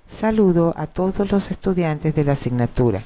Saludo a todos los estudiantes de la asignatura.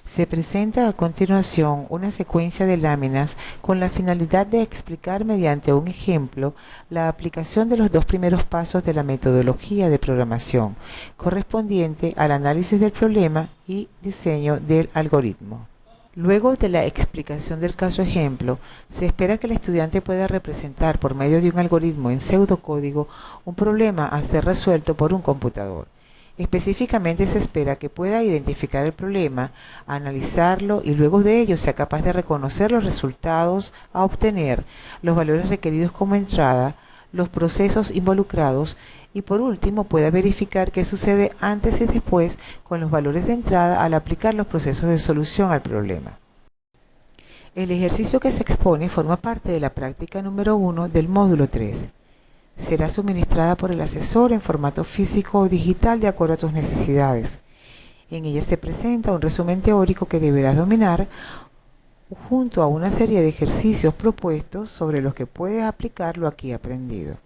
Se presenta a continuación una secuencia de láminas con la finalidad de explicar mediante un ejemplo la aplicación de los dos primeros pasos de la metodología de programación, correspondiente al análisis del problema y diseño del algoritmo. Luego de la explicación del caso ejemplo, se espera que el estudiante pueda representar por medio de un algoritmo en pseudocódigo un problema a ser resuelto por un computador. Específicamente se espera que pueda identificar el problema, analizarlo y luego de ello sea capaz de reconocer los resultados a obtener, los valores requeridos como entrada, los procesos involucrados y por último pueda verificar qué sucede antes y después con los valores de entrada al aplicar los procesos de solución al problema. El ejercicio que se expone forma parte de la práctica número 1 del módulo 3. Será suministrada por el asesor en formato físico o digital de acuerdo a tus necesidades. En ella se presenta un resumen teórico que deberás dominar junto a una serie de ejercicios propuestos sobre los que puedes aplicar lo aquí aprendido.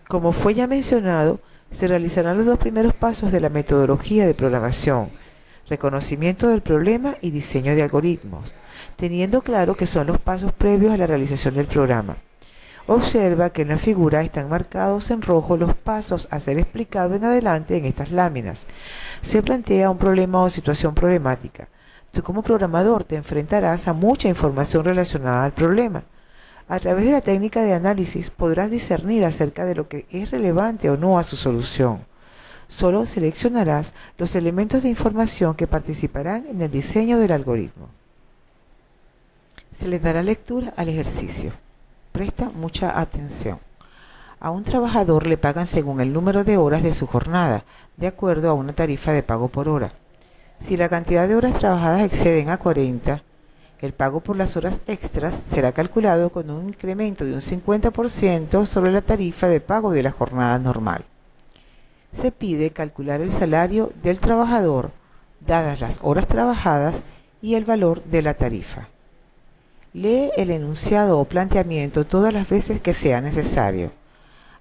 Como fue ya mencionado, se realizarán los dos primeros pasos de la metodología de programación: reconocimiento del problema y diseño de algoritmos, teniendo claro que son los pasos previos a la realización del programa. Observa que en la figura están marcados en rojo los pasos a ser explicados en adelante en estas láminas. Se plantea un problema o situación problemática. Tú como programador te enfrentarás a mucha información relacionada al problema. A través de la técnica de análisis podrás discernir acerca de lo que es relevante o no a su solución. Solo seleccionarás los elementos de información que participarán en el diseño del algoritmo. Se les dará lectura al ejercicio. Presta mucha atención. A un trabajador le pagan según el número de horas de su jornada, de acuerdo a una tarifa de pago por hora. Si la cantidad de horas trabajadas exceden a 40, el pago por las horas extras será calculado con un incremento de un 50% sobre la tarifa de pago de la jornada normal. Se pide calcular el salario del trabajador, dadas las horas trabajadas y el valor de la tarifa. Lee el enunciado o planteamiento todas las veces que sea necesario.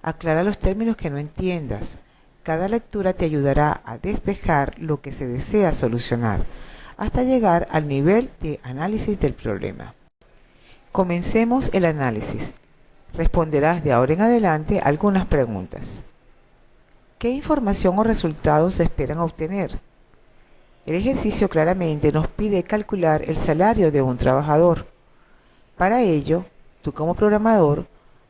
Aclara los términos que no entiendas. Cada lectura te ayudará a despejar lo que se desea solucionar, hasta llegar al nivel de análisis del problema. Comencemos el análisis. Responderás de ahora en adelante algunas preguntas. ¿Qué información o resultados se esperan obtener? El ejercicio claramente nos pide calcular el salario de un trabajador. Para ello, tú como programador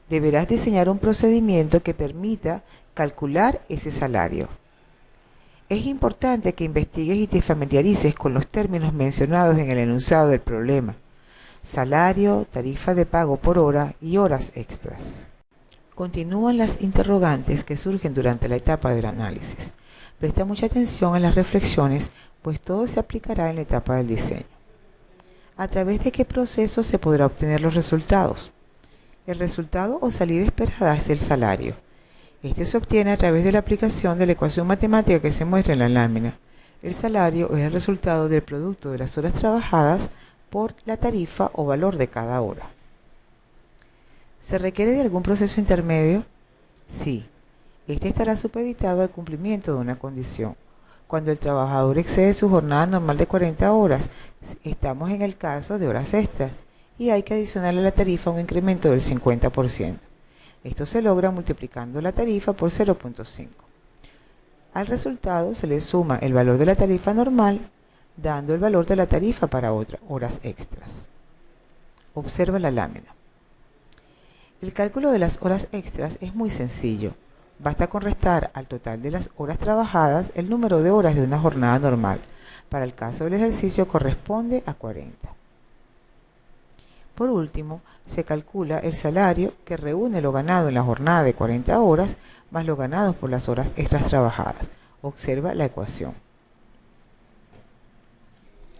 deberás diseñar un procedimiento que permita calcular ese salario. Es importante que investigues y te familiarices con los términos mencionados en el enunciado del problema: salario, tarifa de pago por hora y horas extras. Continúan las interrogantes que surgen durante la etapa del análisis. Presta mucha atención a las reflexiones, pues todo se aplicará en la etapa del diseño. ¿A través de qué proceso se podrá obtener los resultados? El resultado o salida esperada es el salario. Este se obtiene a través de la aplicación de la ecuación matemática que se muestra en la lámina. El salario es el resultado del producto de las horas trabajadas por la tarifa o valor de cada hora. ¿Se requiere de algún proceso intermedio? Sí. Este estará supeditado al cumplimiento de una condición. Cuando el trabajador excede su jornada normal de 40 horas, estamos en el caso de horas extras y hay que adicionarle a la tarifa un incremento del 50%. Esto se logra multiplicando la tarifa por 0.5. Al resultado se le suma el valor de la tarifa normal, dando el valor de la tarifa para horas extras. Observa la lámina. El cálculo de las horas extras es muy sencillo. Basta con restar al total de las horas trabajadas el número de horas de una jornada normal. Para el caso del ejercicio corresponde a 40. Por último, se calcula el salario que reúne lo ganado en la jornada de 40 horas más lo ganado por las horas extras trabajadas. Observa la ecuación.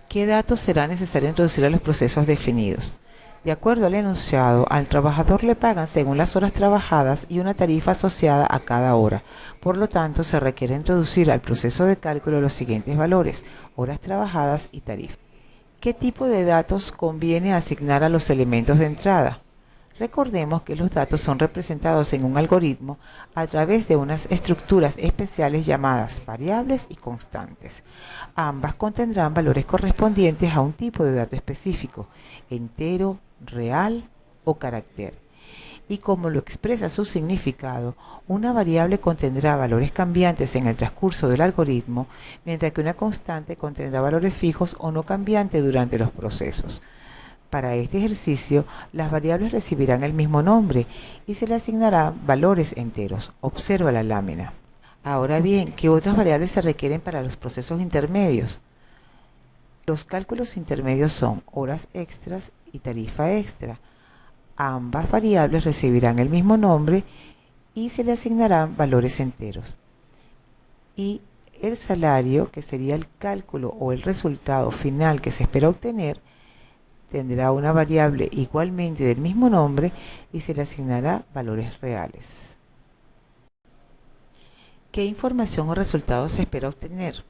¿Qué datos será necesario introducir a los procesos definidos? De acuerdo al enunciado, al trabajador le pagan según las horas trabajadas y una tarifa asociada a cada hora. Por lo tanto, se requiere introducir al proceso de cálculo los siguientes valores: horas trabajadas y tarifa. ¿Qué tipo de datos conviene asignar a los elementos de entrada? Recordemos que los datos son representados en un algoritmo a través de unas estructuras especiales llamadas variables y constantes. Ambas contendrán valores correspondientes a un tipo de dato específico, entero, real o carácter. Y como lo expresa su significado, una variable contendrá valores cambiantes en el transcurso del algoritmo, mientras que una constante contendrá valores fijos o no cambiantes durante los procesos. Para este ejercicio, las variables recibirán el mismo nombre y se le asignarán valores enteros. Observa la lámina. Ahora bien, ¿qué otras variables se requieren para los procesos intermedios? Los cálculos intermedios son horas extras y tarifa extra. Ambas variables recibirán el mismo nombre y se le asignarán valores enteros. Y el salario, que sería el cálculo o el resultado final que se espera obtener, tendrá una variable igualmente del mismo nombre y se le asignará valores reales. ¿Qué información o resultados se espera obtener?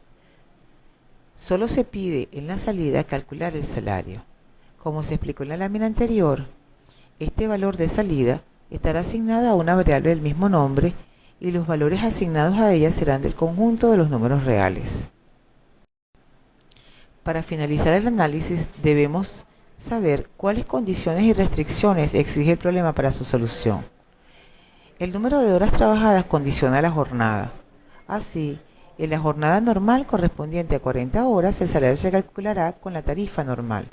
Solo se pide en la salida calcular el salario. Como se explicó en la lámina anterior, este valor de salida estará asignado a una variable del mismo nombre y los valores asignados a ella serán del conjunto de los números reales. Para finalizar el análisis debemos saber cuáles condiciones y restricciones exige el problema para su solución. El número de horas trabajadas condiciona la jornada. Así, en la jornada normal correspondiente a 40 horas, el salario se calculará con la tarifa normal.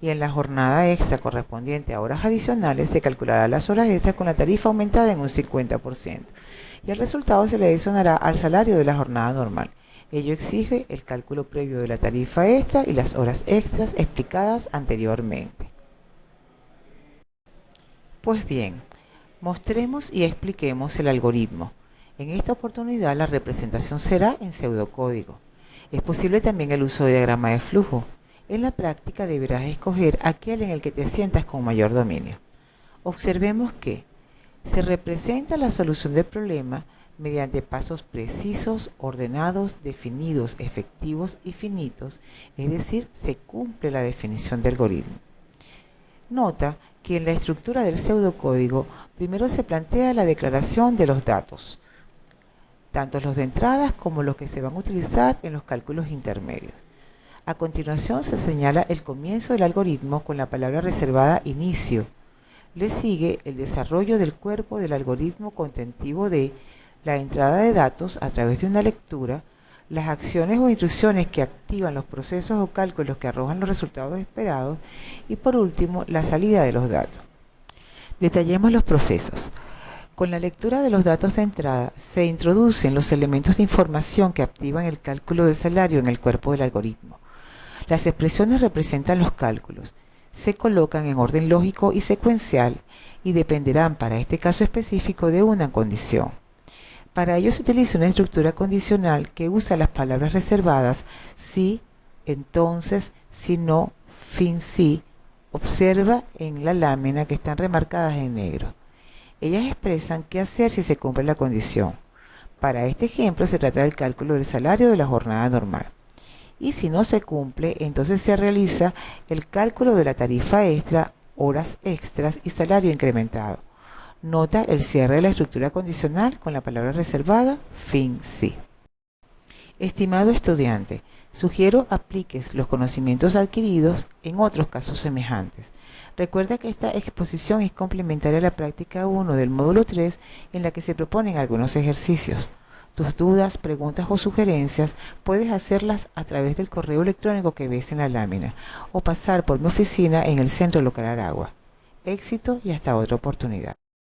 Y en la jornada extra correspondiente a horas adicionales, se calculará las horas extras con la tarifa aumentada en un 50%. Y el resultado se le adicionará al salario de la jornada normal. Ello exige el cálculo previo de la tarifa extra y las horas extras explicadas anteriormente. Pues bien, mostremos y expliquemos el algoritmo. En esta oportunidad la representación será en pseudocódigo. Es posible también el uso de diagrama de flujo. En la práctica deberás escoger aquel en el que te sientas con mayor dominio. Observemos que se representa la solución del problema mediante pasos precisos, ordenados, definidos, efectivos y finitos, es decir, se cumple la definición del algoritmo. Nota que en la estructura del pseudocódigo primero se plantea la declaración de los datos, tanto los de entradas como los que se van a utilizar en los cálculos intermedios. A continuación se señala el comienzo del algoritmo con la palabra reservada inicio. Le sigue el desarrollo del cuerpo del algoritmo contentivo de la entrada de datos a través de una lectura, las acciones o instrucciones que activan los procesos o cálculos que arrojan los resultados esperados y por último la salida de los datos. Detallemos los procesos. Con la lectura de los datos de entrada se introducen los elementos de información que activan el cálculo del salario en el cuerpo del algoritmo. Las expresiones representan los cálculos, se colocan en orden lógico y secuencial y dependerán para este caso específico de una condición. Para ello se utiliza una estructura condicional que usa las palabras reservadas si, entonces, si no, fin si. Observa en la lámina que están remarcadas en negro. Ellas expresan qué hacer si se cumple la condición. Para este ejemplo se trata del cálculo del salario de la jornada normal. Y si no se cumple, entonces se realiza el cálculo de la tarifa extra, horas extras y salario incrementado. Nota el cierre de la estructura condicional con la palabra reservada, fin sí. Estimado estudiante, sugiero apliques los conocimientos adquiridos en otros casos semejantes. Recuerda que esta exposición es complementaria a la práctica 1 del módulo 3 en la que se proponen algunos ejercicios. Tus dudas, preguntas o sugerencias puedes hacerlas a través del correo electrónico que ves en la lámina o pasar por mi oficina en el Centro Local Aragua. Éxito y hasta otra oportunidad.